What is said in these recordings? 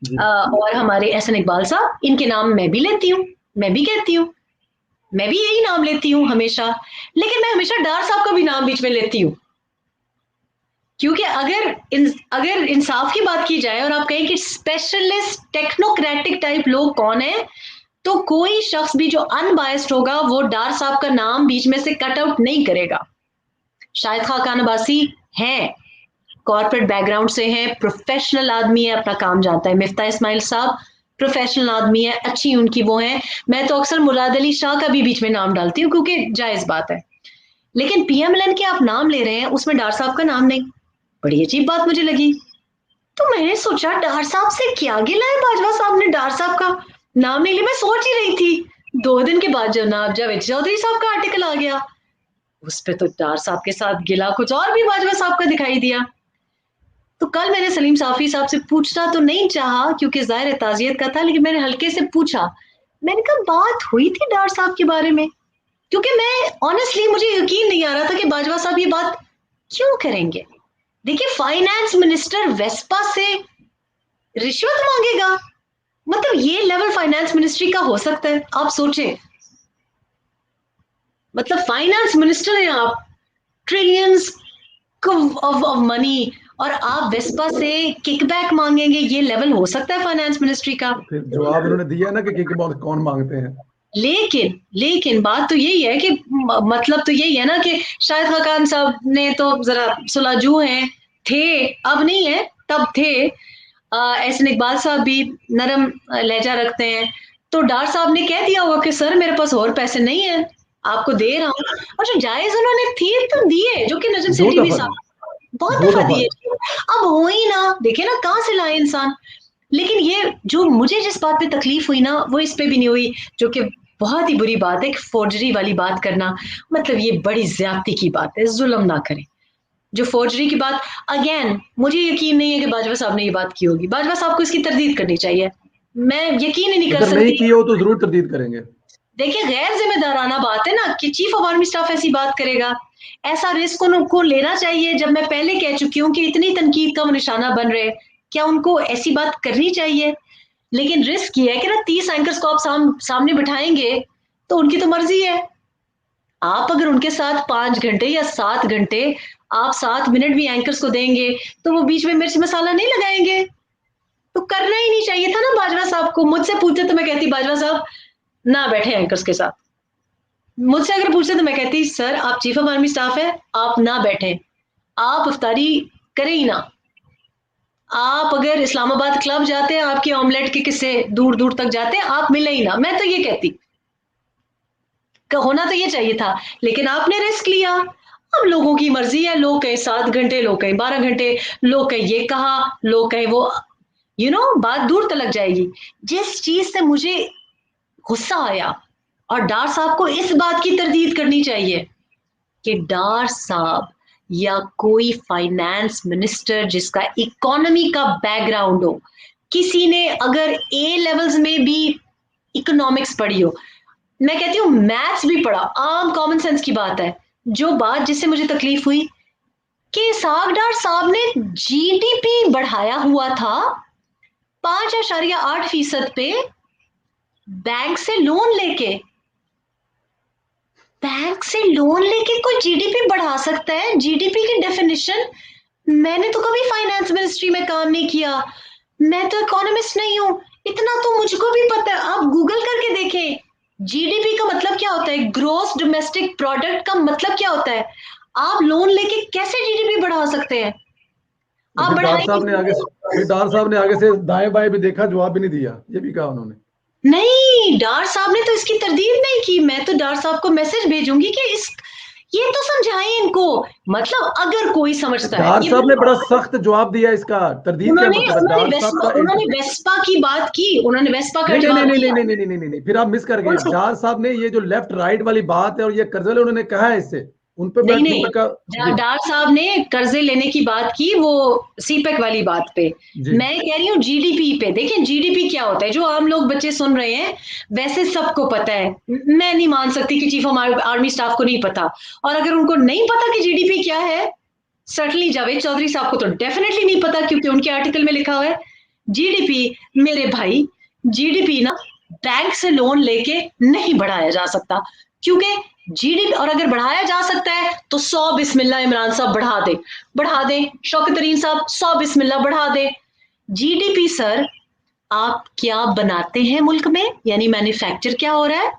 जी। और हमारे एहसन इकबाल साहब, इनके नाम मैं भी लेती हूँ, मैं भी कहती हूँ, मैं भी यही नाम लेती हूँ हमेशा। लेकिन मैं हमेशा डार साहब का भी नाम बीच में लेती हूँ, क्योंकि अगर इंसाफ की बात की जाए और आप कहें कि स्पेशलिस्ट टेक्नोक्रेटिक टाइप लोग कौन है, तो कोई शख्स भी जो अनबायस्ड होगा वो डार साहब का नाम बीच में से कट आउट नहीं करेगा। शाहिद खान अब्बासी हैं, कॉर्पोरेट बैकग्राउंड से हैं, प्रोफेशनल आदमी है, अपना काम जानता है। मिफ्ता इस्माइल साहब प्रोफेशनल आदमी है, अच्छी उनकी वो है। मैं तो अक्सर मुराद अली शाह का भी बीच में नाम डालती हूँ क्योंकि जायज बात है। लेकिन पीएमएलएन के आप नाम ले रहे हैं, उसमें डार साहब का नाम नहीं। बड़ी अजीब बात मुझे लगी। तो मैंने सोचा डार साहब से क्या गिला है बाजवा साहब ने डार साहब का नाम नहीं लिया। मैं सोच ही रही थी, 2 दिन के बाद जनाब जावेद चौधरी साहब का आर्टिकल आ गया, उस पे तो डार साहब के साथ गिला कुछ और भी बाजवा साहब का दिखाई दिया। तो कल मैंने सलीम साफी साहब से पूछना तो नहीं चाहा क्योंकि जाहिर ताजियत का था, लेकिन मैंने हल्के से पूछा। मैंने कहा बात हुई थी डार साहब के बारे में, क्योंकि मैं ऑनेस्टली मुझे यकीन नहीं आ रहा था कि बाजवा साहब ये बात क्यों करेंगे। देखिए, फाइनेंस मिनिस्टर वेस्पा से रिश्वत मांगेगा, मतलब ये लेवल फाइनेंस मिनिस्ट्री का हो सकता है? आप सोचें, मतलब फाइनेंस मिनिस्टर हैं आप, ट्रिलियंस ऑफ मनी, और आप वेस्पा से किकबैक मांगेंगे, ये लेवल हो सकता है फाइनेंस मिनिस्ट्री का? तो फिर जवाब उन्होंने दिया ना कि किक बॉक्स कौन मांगते हैं। लेकिन बात तो यही है कि मतलब तो यही है ना कि शाहिद खान साहब ने तो जरा सुलाजू हैं, थे, अब नहीं है, तब थे। एहसन इकबाल साहब भी नरम लहजा रखते हैं। तो डार साहब ने कह दिया होगा कि सर मेरे पास और पैसे नहीं है, आपको दे रहा हूँ। और जो जायज उन्होंने थी तो दिए, जो कि नजम दो सेठी भी दफा दी। साहब बहुत दो दफा दफा दिए। दी। अब हो ही ना, देखे ना कहाँ से लाए इंसान। लेकिन ये जो मुझे जिस बात पे तकलीफ हुई ना, वो इस पे भी नहीं हुई, जो कि बहुत ही बुरी बात है कि फोर्जरी वाली बात करना, मतलब ये बड़ी ज्यादती की बात है, जुल्म ना करें। जो फोर्जरी की बात, अगेन मुझे यकीन नहीं है कि बाजवा साहब ने ये बात की होगी, बाजवा साहब को इसकी तरदीद करनी चाहिए। मैं यकीन ही नहीं कर अगर नहीं सकती। की हो तो जरूर तरदीद करेंगे। देखिए, गैर जिम्मेदाराना बात है ना कि चीफ ऑफ आर्मी स्टाफ ऐसी बात करेगा। ऐसा रिस्क उनको लेना चाहिए, जब मैं पहले कह चुकी हूँ कि इतनी तनकीद का वो निशाना बन रहे, क्या उनको ऐसी बात करनी चाहिए? लेकिन रिस्क ये है कि ना 30 एंकर्स को आप सामने बिठाएंगे तो उनकी तो मर्जी है। आप अगर उनके साथ 5 घंटे या 7 घंटे, आप 7 मिनट भी एंकर्स को देंगे, तो वो बीच में मिर्च मसाला नहीं लगाएंगे। तो करना ही नहीं चाहिए था ना बाजवा साहब को। मुझसे पूछते तो मैं कहती बाजवा साहब ना बैठे एंकर्स के साथ। मुझसे अगर पूछते तो मैं कहती सर आप चीफ ऑफ आर्मी स्टाफ है, आप ना बैठे, आप अफ्तारी करें ही ना। आप अगर इस्लामाबाद क्लब जाते हैं, आपके ऑमलेट के किस्से दूर दूर तक जाते हैं, आप मिले ही ना। मैं तो ये कहती होना तो ये चाहिए था, लेकिन आपने रिस्क लिया। अब लोगों की मर्जी है, लोग कहें 7 घंटे, लोग कहें 12 घंटे, लोग कहें ये कहा, लोग कहें वो, बात दूर तलक जाएगी। जिस चीज से मुझे गुस्सा आया, और डार साहब को इस बात की तरदीद करनी चाहिए कि डार साहब या कोई फाइनेंस मिनिस्टर जिसका इकोनॉमी का बैकग्राउंड हो, किसी ने अगर ए लेवल्स में भी इकोनॉमिक्स पढ़ी हो, मैं कहती हूँ मैथ्स भी पढ़ा, आम कॉमन सेंस की बात है। जो बात जिससे मुझे तकलीफ हुई कि सागडार साहब ने जीडीपी बढ़ाया हुआ था 5.8% पे, बैंक से लोन लेके, बैंक से लोन लेके कोई जीडीपी बढ़ा सकता है? जीडीपी की डेफिनेशन, मैंने तो कभी फाइनेंस मिनिस्ट्री में काम नहीं किया, मैं तो इकोनॉमिस्ट नहीं हूं, इतना तो मुझको भी पता है। आप गूगल करके देखें, जीडीपी का मतलब क्या होता है, ग्रोस डोमेस्टिक प्रोडक्ट का मतलब क्या होता है। आप लोन लेके कैसे जीडीपी बढ़ा सकते हैं? तो आप फिर डार बढ़ाएंगे साहब ने आगे फिर डार साहब ने आगे से दाएं बाएं भी देखा, जवाब भी नहीं दिया, ये भी कहा उन्होंने। नहीं, डार साहब ने तो इसकी तरदीद नहीं की। मैं तो डार साहब को मैसेज भेजूंगी कि इस ये तो समझाएं इनको। मतलब अगर कोई समझता है डार ये, साहब ने बड़ा सख्त जवाब दिया इसका। तरदीद क्या उन्होंने मतलब है? डार साहब का उन्होंने वेस्पा की बात की, उन्होंने वेस्पा का नहीं नहीं नहीं जवाब नहीं नहीं दिया। नहीं नहीं नहीं नहीं नहीं, फिर आप मिस कर गए। उनको- डार साहब ने ये जो लेफ्ट राइट वाली बात है और ये कर्ज वाले उन्होंने कहा है इससे, उन पे मैं नहीं ठीक नहीं, तक का। जी। डार साहब ने कर्जे लेने की बात की, वो सीपेक वाली बात पे। जी। मैं कह रही हूँ जीडीपी पे। देखिए जीडीपी क्या होता है, जो आम लोग बच्चे सुन रहे हैं वैसे सबको पता है। मैं नहीं मान सकती कि चीफ ऑफ आर्मी स्टाफ को नहीं पता। और अगर उनको नहीं पता कि जीडीपी क्या है, सर्टनली जावेद चौधरी साहब को तो डेफिनेटली नहीं पता, क्योंकि उनके आर्टिकल में लिखा हुआ है जीडीपी मेरे भाई, जीडीपी ना बैंक से लोन लेके नहीं बढ़ाया जा सकता, क्योंकि जीडीपी, और अगर बढ़ाया जा सकता है तो 100 बिस्मिल्लाह इमरान साहब बढ़ा दे शौकत तरीन साहब 100 बिस्मिल्लाह बढ़ा दे। जीडीपी सर आप क्या बनाते हैं मुल्क में, यानी मैन्युफैक्चर क्या हो रहा है,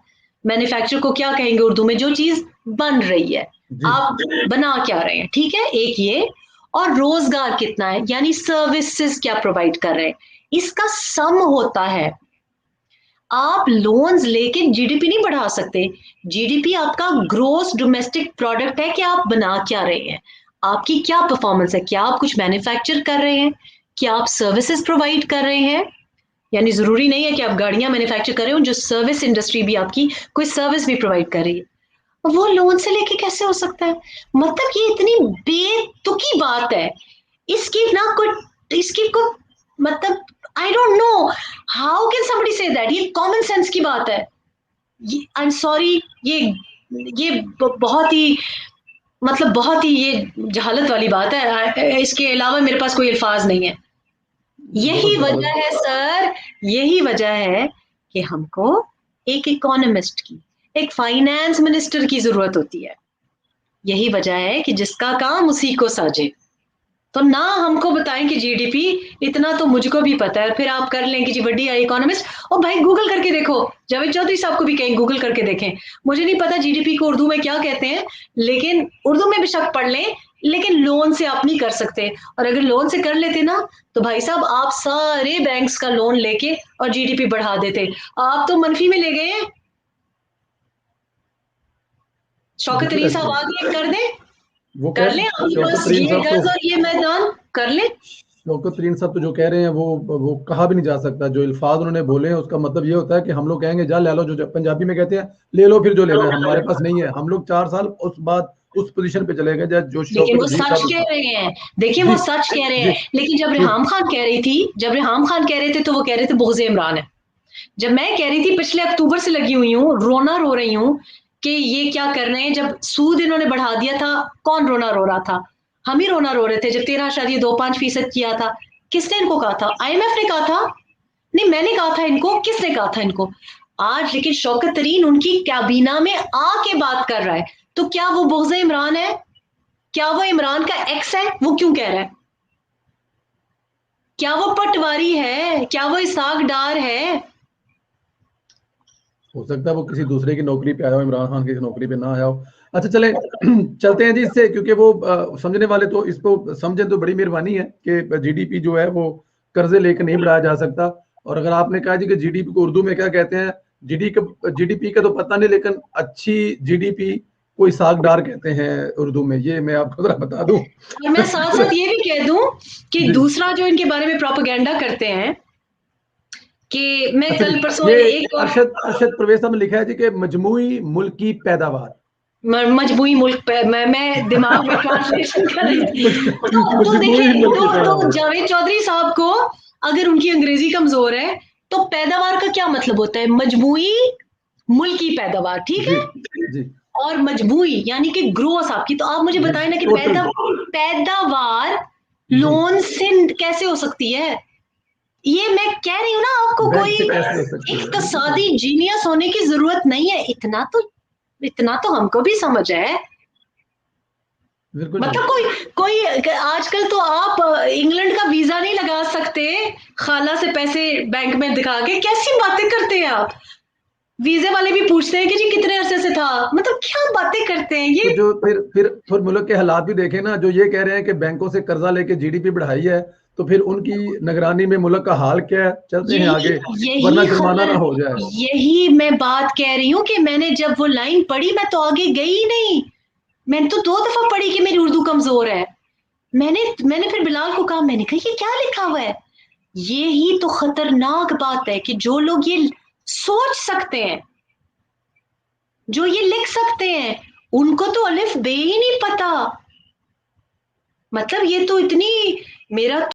मैन्युफैक्चर को क्या कहेंगे उर्दू में, जो चीज बन रही है जी आप बना क्या रहे हैं, ठीक है, एक ये। और रोजगार कितना है, यानी सर्विसेज क्या प्रोवाइड कर रहे हैं, इसका सम होता है। आप लोन्स लेके जीडीपी नहीं बढ़ा सकते। जीडीपी आपका ग्रोस डोमेस्टिक प्रोडक्ट है कि आप बना क्या रहे हैं, आपकी क्या परफॉर्मेंस है, क्या आप कुछ मैन्युफैक्चर कर रहे हैं, क्या आप सर्विसेज प्रोवाइड कर रहे हैं। यानी जरूरी नहीं है कि आप गाड़ियां मैन्युफैक्चर कर रहे हो, जो सर्विस इंडस्ट्री भी आपकी कोई सर्विस भी प्रोवाइड कर रही है, वो लोन से लेके कैसे हो सकता है। मतलब ये इतनी बेतुकी बात है, इसकी ना कोई, इसकी कोई मतलब, I don't know how can somebody say that, ये कॉमन सेंस की बात है। आई एम सॉरी, ये बहुत ही, मतलब बहुत ही ये जहालत वाली बात है, इसके अलावा मेरे पास कोई अल्फाज नहीं है। बहुत यही बहुत वजह है सर, यही वजह है कि हमको एक इकोनॉमिस्ट की, एक फाइनेंस मिनिस्टर की जरूरत होती है। यही वजह है कि जिसका काम उसी को साजे। तो ना हमको बताएं कि जीडीपी इतना तो मुझको भी पता है, फिर आप कर लें कि जी बड़ी आई इकोनॉमिस्ट। और भाई गूगल करके देखो, जावेद चौधरी साहब को भी कहें गूगल करके देखें। मुझे नहीं पता जीडीपी को उर्दू में क्या कहते हैं, लेकिन उर्दू में बेशक पढ़ लें, लेकिन लोन से आप नहीं कर सकते। और अगर लोन से कर लेते ना, तो भाई साहब आप सारे बैंक्स का लोन लेके और जीडीपी बढ़ा देते। आप तो मनफी में ले गए। शौकत बिल्कुल तरीन साहब एक्चुअली आगे कर दें, वो कर कह लें आपके शौकत पास तरीन ये साहब तो गज और ये मैदान, कर लें। शौकत तरीन साहब तो जो कह रहे हैं वो कहा भी नहीं जा सकता। जो अल्फाज उन्होंने बोले हैं उसका मतलब ये होता है कि हम लोग कहेंगे जा ले लो, जो पंजाबी में कहते हैं ले लो फिर जो लेना है, हमारे पास नहीं है। हम लोग 4 साल उस बाद उस पोजीशन पे चले गए जो लेकिन शौकत वो अजीज सच साहब। कह रहे हैं, देखिए वो जी सच कह रहे जी हैं। लेकिन जब फिर रेहाम खान कह रही थी, जब रेहाम खान कह रहे थे तो वो कह रहे थे बोझे इमरान है। जब मैं कह रही थी पिछले अक्टूबर से लगी हुई हूँ, रोना रो रही हूँ कि ये क्या कर रहे हैं, जब सूद इन्होंने बढ़ा दिया था, कौन रोना रो रहा था, हम ही रोना रो रहे थे। जब 13.25% किया था, किसने इनको कहा था, आईएमएफ ने कहा था, नहीं मैंने कहा था इनको, किसने कहा था इनको। आज लेकिन शौकत तरीन उनकी कैबिना में आके बात कर रहा है, तो क्या वो बोझे इमरान है, क्या वो इमरान का एक्स है, वो क्यों कह रहा है, क्या वो पटवारी है, क्या वो इसाक डार है। हो सकता है वो किसी दूसरे की नौकरी पे आया हो, इमरान खान की नौकरी पे ना आया हो। अच्छा चले चलते हैं जी इससे, क्योंकि वो समझने वाले तो इसको समझें तो बड़ी मेहरबानी है कि जीडीपी जो है वो कर्जे लेकर नहीं बढ़ाया जा सकता। और अगर आपने कहा जी कि जीडीपी को उर्दू में क्या कहते हैं, जीडीपी का तो पता नहीं, लेकिन अच्छी जीडीपी कोई सागदार कहते हैं उर्दू में, ये मैं आपको जरा बता दूं। और मैं साथ साथ ये भी कह दूं कि जी दूसरा जो इनके बारे में प्रोपेगेंडा करते हैं कि मैं अच्छा जी, कल परसों ये एक और अरशद अरशद प्रवेश साहब ने लिखा है जी कि मजमुई मुल्क की पैदावार। मजबूरी मुल्क पे मैं दिमाग में ट्रांसलेशन कर रही थी। तो मजमुई देखिए, मुल्क की तो पैदावार। जावेद चौधरी साहब को अगर उनकी अंग्रेजी कमजोर है, तो पैदावार का क्या मतलब होता है, मजमुई मुल्क की पैदावार, ठीक जी है। जी और मजबूई यानी कि ग्रोथ आपकी, तो आप मुझे जी बताएं ना कि टोटल पैदावार जी लोन से कैसे हो सकती है। ये मैं कह रही हूँ ना आपको, बैंक कोई से कैसे हो सकती है, बिल्कुल इक्तसादी बिल्कुल जीनियस होने की जरूरत नहीं है, इतना तो हमको भी समझ है। बिल्कुल मतलब सही। कोई कोई आजकल तो आप इंग्लैंड का वीजा नहीं लगा सकते खाला से पैसे बैंक में दिखा के, कैसी बातें करते हैं आप। वीजे वाले भी पूछते हैं कि जी कितने अरसे से था, मतलब क्या बातें करते हैं तो ये। जो फिर मुल्क के हालात भी देखें ना, जो ये कह रहे हैं कि बैंकों से कर्जा लेके जीडीपी बढ़ाई है, तो फिर उनकी निगरानी में मुल्क का हाल क्या है, चलते हैं यही आगे वरना यही जुर्माना खतर, ना हो जाए। यही मैं बात कह रही हूँ कि मैंने जब वो लाइन पढ़ी, मैं तो आगे गई ही नहीं। मैंने तो 2 दफा पढ़ी कि मेरी उर्दू कमजोर है। मैंने फिर बिलाल को कहा, मैंने कहा ये क्या लिखा हुआ है। ये ही तो खतरनाक बात है कि जो लोग ये सोच सकते हैं, जो ये लिख सकते हैं, उनको तो अलिफ बे ही नहीं पता। मतलब ये तो इतनी, मेरा